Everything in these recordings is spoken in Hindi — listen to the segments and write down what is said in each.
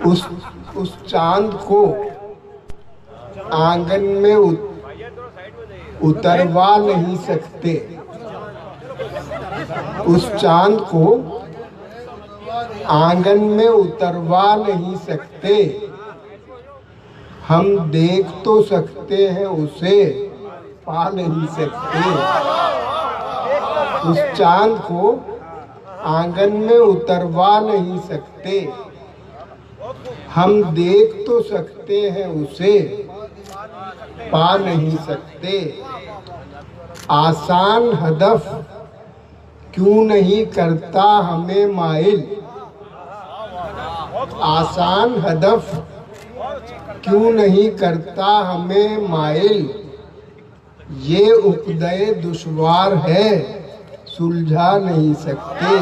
उस चांद को आंगन में उतरवा नहीं सकते। उस चांद को आंगन में उतरवा नहीं सकते। हम देख तो सकते हैं, उसे पा नहीं सकते। उस चांद को आंगन में उतरवा नहीं सकते। हम देख तो सकते हैं, उसे पा नहीं सकते। आसान हदफ क्यों नहीं करता हमें माइल। आसान हदफ क्यों नहीं करता हमें माइल। ये उपदय दुश्वार है, सुलझा नहीं सकते।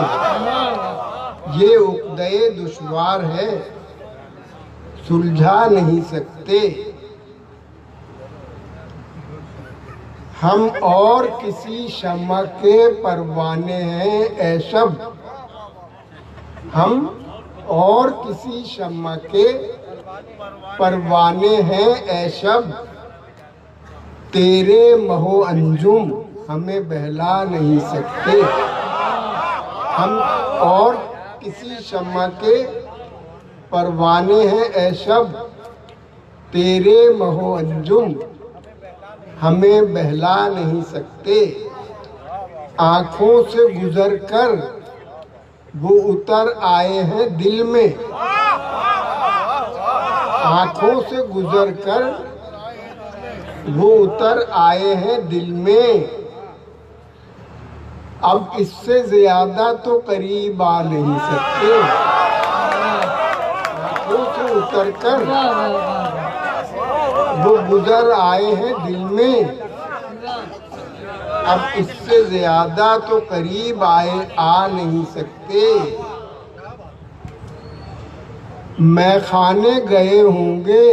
ये उपदय दुश्वार है, सुलझा नहीं सकते। हम और किसी शम्मा के परवाने हैं ऐ शब। हम और किसी शम्मा के परवाने हैं ऐ शब। तेरे महो अंजुम हमें बहला नहीं सकते। हम और किसी शम्मा के परवाने हैं ऐ शब। तेरे महो अंजुम हमें बहला नहीं सकते। आँखों से गुजर कर वो उतर आए हैं दिल में। आँखों से गुजर कर वो उतर आए हैं दिल में। अब इससे ज्यादा तो करीब आ नहीं सकते। आँखों से उतर कर वो गुजर आए हैं दिल में। अब इससे ज्यादा तो करीब आ नहीं सकते। मैखाने गए होंगे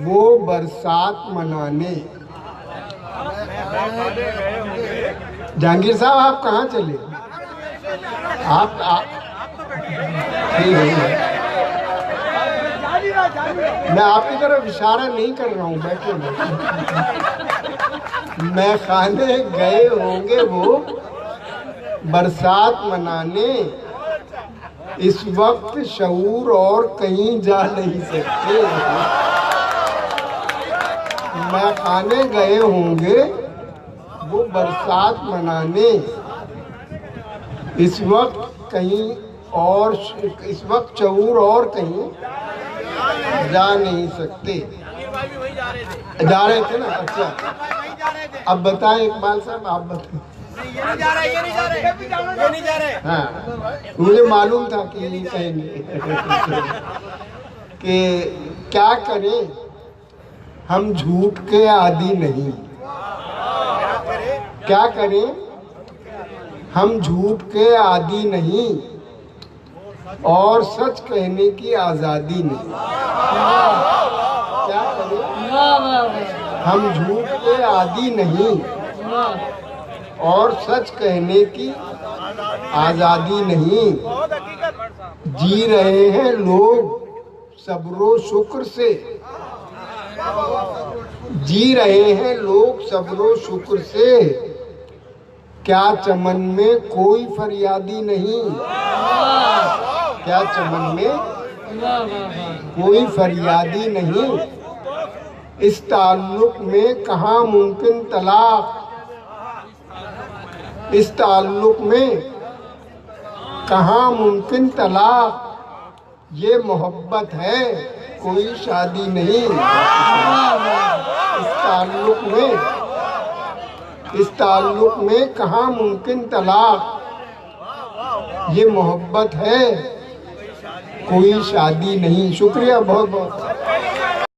वो बरसात मनाने। जहांगीर साहब आप कहाँ चले? आप मैं आपकी तरफ इशारा नहीं कर रहा हूँ, बैठे। मैखाने गए होंगे वो बरसात मनाने। इस वक्त शऊर और कहीं जा नहीं सकते। मैखाने गए होंगे वो बरसात मनाने। इस वक्त कहीं और, इस वक्त शऊर और कहीं जा नहीं सकते। जा रहे थे ना? अच्छा, अब बताएं इकबाल साहब, आप बताएं। ये नहीं जा रहे। हाँ, मुझे मालूम था कि ये कहेंगे कि क्या करें, हम झूठ के आदी नहीं। क्या करें, हम झूठ के आदी नहीं और सच कहने की आजादी नहीं। क्या करें, हम झूठ के आदी नहीं और सच कहने की आजादी नहीं। जी रहे हैं लोग सब्रो शुक्र से। जी रहे हैं लोग सब्रो शुक्र से। क्या चमन में कोई फरियादी नहीं। क्या चमन में कोई फरियादी नहीं। इस ताल्लुक में कहाँ मुमकिन तलाक। इस ताल्लुक में कहाँ मुमकिन तलाक। ये मोहब्बत है, कोई शादी नहीं। इस ताल्लुक में कहाँ मुमकिन तलाक। ये मोहब्बत है, कोई शादी नहीं। शुक्रिया बहुत बहुत।